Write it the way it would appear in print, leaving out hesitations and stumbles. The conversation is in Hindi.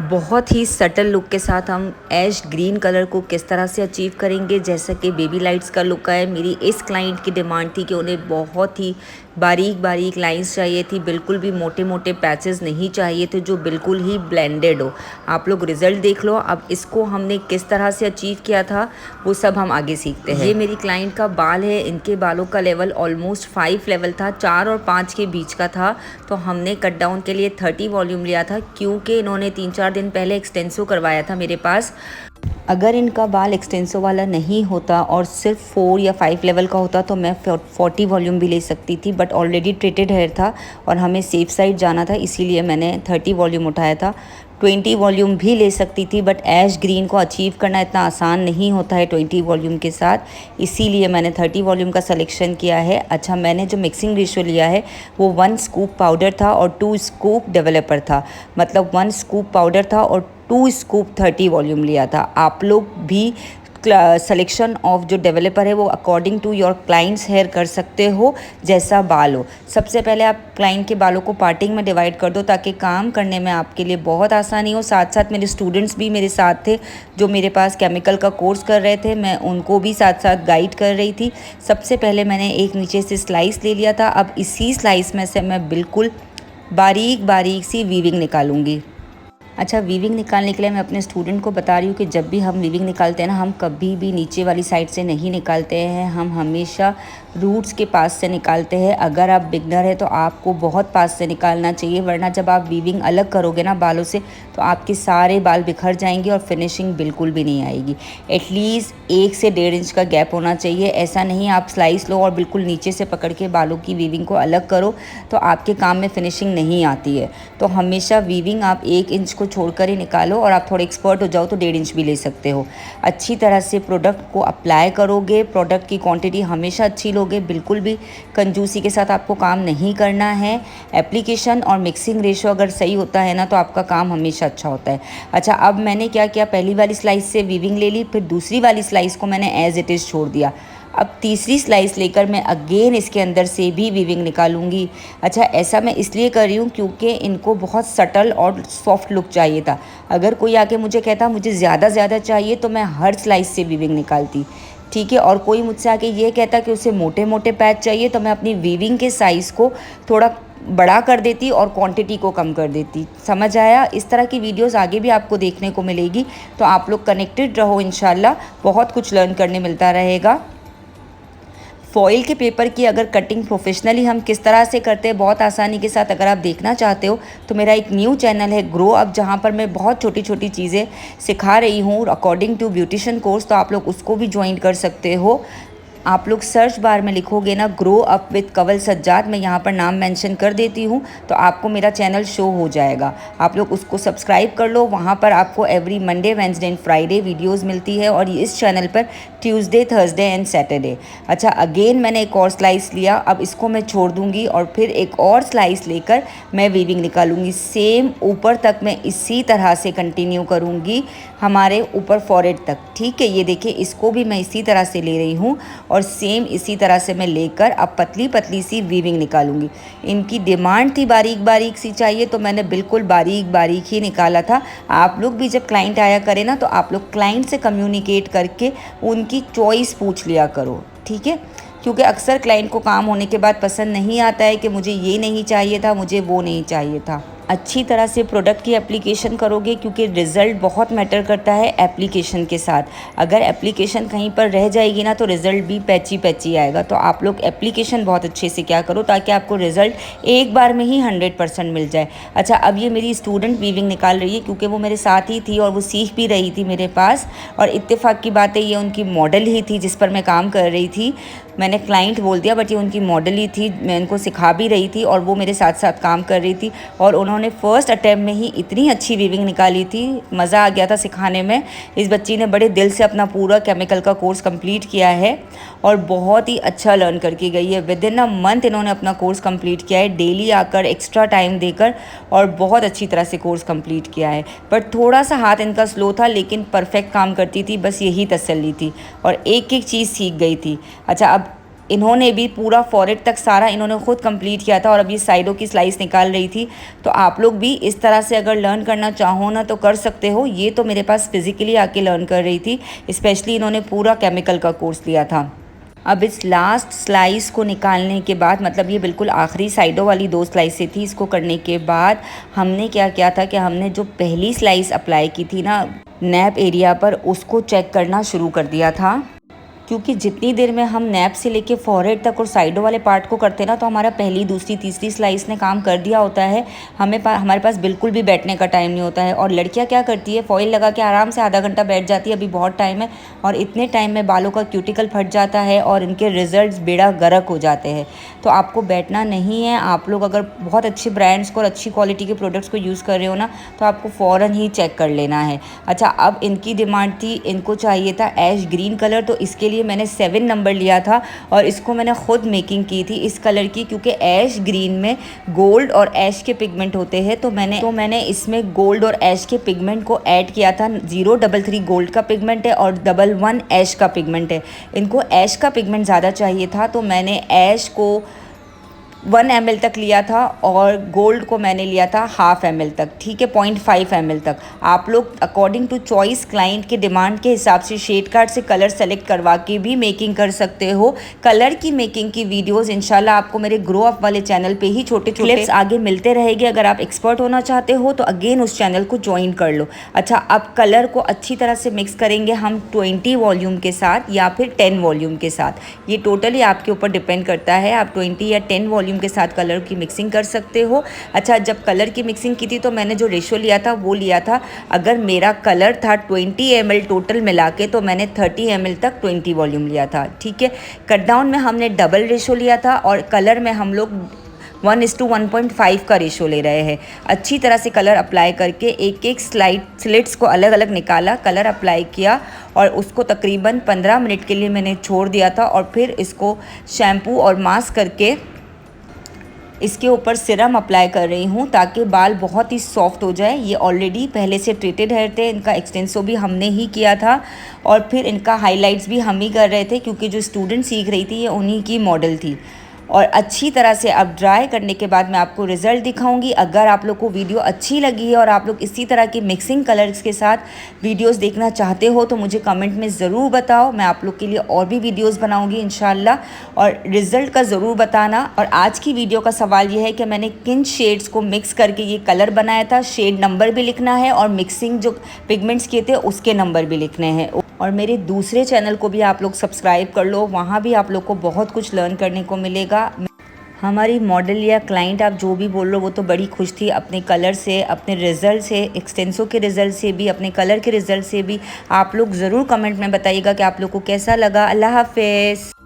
बहुत ही सटल लुक के साथ हम ऐश ग्रीन कलर को किस तरह से अचीव करेंगे, जैसा कि बेबी लाइट्स का लुक है। मेरी इस क्लाइंट की डिमांड थी कि उन्हें बहुत ही बारीक बारीक लाइंस चाहिए थी, बिल्कुल भी मोटे मोटे पैचेस नहीं चाहिए थे, जो बिल्कुल ही ब्लेंडेड हो। आप लोग रिजल्ट देख लो। अब इसको हमने किस तरह से अचीव किया था वो सब हम आगे सीखते हैं। ये मेरी क्लाइंट का बाल है। इनके बालों का लेवल ऑलमोस्ट 5 लेवल था, 4 और 5 के बीच का था। तो हमने कट डाउन के लिए 30 वॉल्यूम लिया था, क्योंकि इन्होंने 3-4 दिन पहले एक्सटेंसो करवाया था मेरे पास। अगर इनका बाल एक्सटेंसो वाला नहीं होता और सिर्फ 4 या 5 लेवल का होता तो मैं 40 वॉल्यूम भी ले सकती थी, बट ऑलरेडी ट्रीटेड हेयर था और हमें सेफ साइड जाना था, इसीलिए मैंने 30 वॉल्यूम उठाया था। 20 वॉल्यूम भी ले सकती थी, बट ऐश ग्रीन को अचीव करना इतना आसान नहीं होता है 20 वॉल्यूम के साथ, इसीलिए मैंने 30 वॉल्यूम का सिलेक्शन किया है। अच्छा, मैंने जो मिक्सिंग रेशियो लिया है वो 1 स्कूप पाउडर था और 2 स्कूप डेवलपर था, मतलब 1 स्कूप पाउडर था और 2 स्कूप 30 वॉल्यूम लिया था। आप लोग भी सिलेक्शन ऑफ जो डेवलपर है वो according to your clients hire कर सकते हो, जैसा बाल हो। सबसे पहले आप क्लाइंट के बालों को पार्टिंग में डिवाइड कर दो, ताकि काम करने में आपके लिए बहुत आसानी हो। साथ साथ मेरे स्टूडेंट्स भी मेरे साथ थे, जो मेरे पास केमिकल का कोर्स कर रहे थे, मैं उनको भी साथ साथ गाइड कर रही थी। सबसे पहले मैंने एक नीचे से स्लाइस ले लिया था। अब इसी स्लाइस में से मैं बिल्कुल बारीक बारीक सी वीविंग निकालूंगी। अच्छा, वीविंग निकालने के लिए मैं अपने स्टूडेंट को बता रही हूँ कि जब भी हम वीविंग निकालते हैं ना, हम कभी भी नीचे वाली साइड से नहीं निकालते हैं, हम हमेशा रूट्स के पास से निकालते हैं। अगर आप बिगनर है तो आपको बहुत पास से निकालना चाहिए, वरना जब आप वीविंग अलग करोगे ना बालों से, तो आपके सारे बाल बिखर जाएंगे और फिनिशिंग बिल्कुल भी नहीं आएगी। एटलीस्ट 1 से 1.5 इंच का गैप होना चाहिए। ऐसा नहीं आप स्लाइस लो और बिल्कुल नीचे से पकड़ के बालों की वीविंग को अलग करो, तो आपके काम में फिनिशिंग नहीं आती है। तो हमेशा वीविंग आप 1 इंच को छोड़कर ही निकालो, और आप थोड़े एक्सपर्ट हो जाओ तो 1.5 इंच भी ले सकते हो। अच्छी तरह से प्रोडक्ट को अप्लाई करोगे, प्रोडक्ट की क्वांटिटी हमेशा अच्छी लोगे, बिल्कुल भी कंजूसी के साथ आपको काम नहीं करना है। एप्लीकेशन और मिक्सिंग रेशियो अगर सही होता है ना, तो आपका काम हमेशा अच्छा होता है। अच्छा, अब मैंने क्या किया, पहली वाली स्लाइस से वीविंग ले ली, फिर दूसरी वाली स्लाइस को मैंने एज इट इज़ छोड़ दिया। अब तीसरी स्लाइस लेकर मैं अगेन इसके अंदर से भी वीविंग निकालूंगी। अच्छा, ऐसा मैं इसलिए कर रही हूँ क्योंकि इनको बहुत सटल और सॉफ्ट लुक चाहिए था। अगर कोई आके मुझे कहता मुझे ज़्यादा चाहिए, तो मैं हर स्लाइस से वीविंग निकालती, ठीक है। और कोई मुझसे आके ये कहता कि उसे मोटे मोटे पैच चाहिए, तो मैं अपनी वीविंग के साइज़ को थोड़ा बड़ा कर देती और क्वांटिटी को कम कर देती। समझ आया? इस तरह की वीडियोस आगे भी आपको देखने को मिलेगी, तो आप लोग कनेक्टेड रहो, इंशाल्लाह बहुत कुछ लर्न करने मिलता रहेगा। फॉइल के पेपर की अगर कटिंग प्रोफेशनली हम किस तरह से करते हैं बहुत आसानी के साथ, अगर आप देखना चाहते हो तो मेरा एक न्यू चैनल है ग्रो अप, जहाँ पर मैं बहुत छोटी छोटी चीज़ें सिखा रही हूँ अकॉर्डिंग टू ब्यूटिशियन कोर्स, तो आप लोग उसको भी ज्वाइन कर सकते हो। आप लोग सर्च बार में लिखोगे ना grow up with Kanwal Sajjad, मैं यहाँ पर नाम मेंशन कर देती हूँ, तो आपको मेरा चैनल शो हो जाएगा। आप लोग उसको सब्सक्राइब कर लो। वहाँ पर आपको every Monday, Wednesday and Friday videos मिलती है, और इस चैनल पर ट्यूसडे, थर्सडे एंड सैटरडे। अच्छा, अगेन मैंने एक और स्लाइस लिया, अब इसको मैं छोड़ दूँगी और फिर एक और स्लाइस लेकर मैं वीविंग निकालूंगी। सेम ऊपर तक मैं इसी तरह से कंटिन्यू करूँगी, हमारे ऊपर फॉरहेड तक, ठीक है। ये देखिए, इसको भी मैं इसी तरह से ले रही हूँ और सेम इसी तरह से मैं लेकर अब पतली पतली सी वीविंग निकालूंगी। इनकी डिमांड थी बारीक बारीक सी चाहिए, तो मैंने बिल्कुल बारीक बारीक ही निकाला था। आप लोग भी जब क्लाइंट आया करें ना, तो आप लोग क्लाइंट से कम्युनिकेट करके उनकी चॉइस पूछ लिया करो, ठीक है। क्योंकि अक्सर क्लाइंट को काम होने के बाद पसंद नहीं आता है कि मुझे ये नहीं चाहिए था, मुझे वो नहीं चाहिए था। अच्छी तरह से प्रोडक्ट की एप्लीकेशन करोगे, क्योंकि रिज़ल्ट बहुत मैटर करता है एप्लीकेशन के साथ। अगर एप्लीकेशन कहीं पर रह जाएगी ना, तो रिज़ल्ट भी पैची पैची आएगा। तो आप लोग एप्लीकेशन बहुत अच्छे से क्या करो, ताकि आपको रिज़ल्ट एक बार में ही 100% मिल जाए। अच्छा, अब ये मेरी स्टूडेंट वीविंग निकाल रही है, क्योंकि वो मेरे साथ ही थी और वो सीख भी रही थी मेरे पास, और इत्तेफाक की बात है ये उनकी मॉडल ही थी जिस पर मैं काम कर रही थी। मैंने क्लाइंट बोल दिया, बट ये उनकी मॉडल ही थी, मैं उनको सिखा भी रही थी और वो मेरे साथ साथ काम कर रही थी। और उन्होंने फ़र्स्ट अटैम्प्ट में ही इतनी अच्छी वीविंग निकाली थी, मज़ा आ गया था सिखाने में। इस बच्ची ने बड़े दिल से अपना पूरा केमिकल का कोर्स कंप्लीट किया है और बहुत ही अच्छा लर्न करके गई है। विद इन अ मंथ इन्होंने अपना कोर्स कंप्लीट किया है, डेली आकर एक्स्ट्रा टाइम देकर, और बहुत अच्छी तरह से कोर्स कंप्लीट किया है। बट थोड़ा सा हाथ इनका स्लो था, लेकिन परफेक्ट काम करती थी, बस यही तसल्ली थी और एक एक चीज़ सीख गई थी। अच्छा, अब इन्होंने भी पूरा फॉरहेड तक सारा इन्होंने खुद कंप्लीट किया था और अब ये साइडों की स्लाइस निकाल रही थी। तो आप लोग भी इस तरह से अगर लर्न करना चाहो ना तो कर सकते हो। ये तो मेरे पास फिज़िकली आके लर्न कर रही थी, स्पेशली इन्होंने पूरा केमिकल का कोर्स लिया था। अब इस लास्ट स्लाइस को निकालने के बाद, मतलब ये बिल्कुल आखिरी साइडों वाली 2 स्लाइसें थी, इसको करने के बाद हमने क्या किया था कि हमने जो पहली स्लाइस अप्लाई की थी ना नैप एरिया पर, उसको चेक करना शुरू कर दिया था। क्योंकि जितनी देर में हम नैप से लेके फॉरहेड तक और साइडों वाले पार्ट को करते हैं ना, तो हमारा पहली, दूसरी, तीसरी स्लाइस ने काम कर दिया होता है। हमारे पास बिल्कुल भी बैठने का टाइम नहीं होता है। और लड़कियां क्या करती है, फॉइल लगा के आराम से आधा घंटा बैठ जाती है, अभी बहुत टाइम है, और इतने टाइम में बालों का क्यूटिकल फट जाता है और इनके रिजल्ट्स बेड़ा गर्क हो जाते हैं। तो आपको बैठना नहीं है। आप लोग अगर बहुत अच्छे ब्रांड्स को और अच्छी क्वालिटी के प्रोडक्ट्स को यूज़ कर रहे हो ना, तो आपको फ़ौरन ही चेक कर लेना है। अच्छा, अब इनकी डिमांड थी, इनको चाहिए था ऐश ग्रीन कलर, तो इसके लिए मैंने 7 नंबर लिया था और इसको मैंने खुद मेकिंग की थी इस कलर की, क्योंकि ऐश ग्रीन में गोल्ड और ऐश के पिगमेंट होते हैं। तो मैंने इसमें गोल्ड और ऐश के पिगमेंट को ऐड किया था। 033 गोल्ड का पिगमेंट है और 11 ऐश का पिगमेंट है। इनको ऐश का पिगमेंट ज़्यादा चाहिए था, तो मैंने ऐश को 1 ml तक लिया था और गोल्ड को मैंने लिया था 1/2 ml तक, ठीक है, 0.5 ml तक। आप लोग अकॉर्डिंग टू चॉइस, क्लाइंट के डिमांड के हिसाब से शेड कार्ड से कलर सेलेक्ट करवा के भी मेकिंग कर सकते हो। कलर की मेकिंग की वीडियोस इंशाल्लाह आपको मेरे ग्रो अप वाले चैनल पे ही छोटे छोटे क्लिप्स आगे मिलते रहेंगे। अगर आप एक्सपर्ट होना चाहते हो तो अगेन उस चैनल को ज्वाइन कर लो। अच्छा, अब कलर को अच्छी तरह से मिक्स करेंगे हम 20 वॉल्यूम के साथ या फिर 10 वॉल्यूम के साथ। ये टोटली आपके ऊपर डिपेंड करता है, आप 20 या 10 वॉल्यूम के साथ कलर की मिक्सिंग कर सकते हो। अच्छा, जब कलर की मिक्सिंग की थी तो मैंने जो रेशो लिया था वो लिया था, अगर मेरा कलर था 20 ml टोटल मिला के, तो मैंने 30 ml तक 20 वॉल्यूम लिया था, ठीक है। कट डाउन में हमने डबल रेशो लिया था और कलर में हम लोग 1:1.5 का रेशो ले रहे हैं। अच्छी तरह से कलर अप्लाई करके एक एक स्लिट्स को अलग अलग निकाला, कलर अप्लाई किया और उसको तकरीबन 15 मिनट के लिए मैंने छोड़ दिया था। और फिर इसको शैम्पू और मास्क करके इसके ऊपर सिरम अप्लाई कर रही हूँ ताकि बाल बहुत ही सॉफ्ट हो जाए। ये ऑलरेडी पहले से ट्रीटेड हेयर थे, इनका एक्सटेंसो भी हमने ही किया था और फिर इनका हाइलाइट्स भी हम ही कर रहे थे, क्योंकि जो स्टूडेंट सीख रही थी ये उन्हीं की मॉडल थी। और अच्छी तरह से अब ड्राई करने के बाद मैं आपको रिज़ल्ट दिखाऊंगी। अगर आप लोग को वीडियो अच्छी लगी है और आप लोग इसी तरह की मिक्सिंग कलर्स के साथ वीडियोस देखना चाहते हो तो मुझे कमेंट में ज़रूर बताओ। मैं आप लोग के लिए और भी वीडियोस बनाऊंगी इंशाल्लाह, और रिज़ल्ट का ज़रूर बताना। और आज की वीडियो का सवाल ये है कि मैंने किन शेड्स को मिक्स करके ये कलर बनाया था। शेड नंबर भी लिखना है और मिक्सिंग जो पिगमेंट्स किए थे उसके नंबर भी लिखने हैं। और मेरे दूसरे चैनल को भी आप लोग सब्सक्राइब कर लो, वहाँ भी आप लोग को बहुत कुछ लर्न करने को मिलेगा। हमारी मॉडल या क्लाइंट, आप जो भी बोल लो, वो तो बड़ी खुश थी अपने कलर से, अपने रिज़ल्ट से, एक्सटेंसो के रिज़ल्ट से भी, अपने कलर के रिज़ल्ट से भी। आप लोग ज़रूर कमेंट में बताइएगा कि आप लोग को कैसा लगा। अल्लाह हाफ़िज़।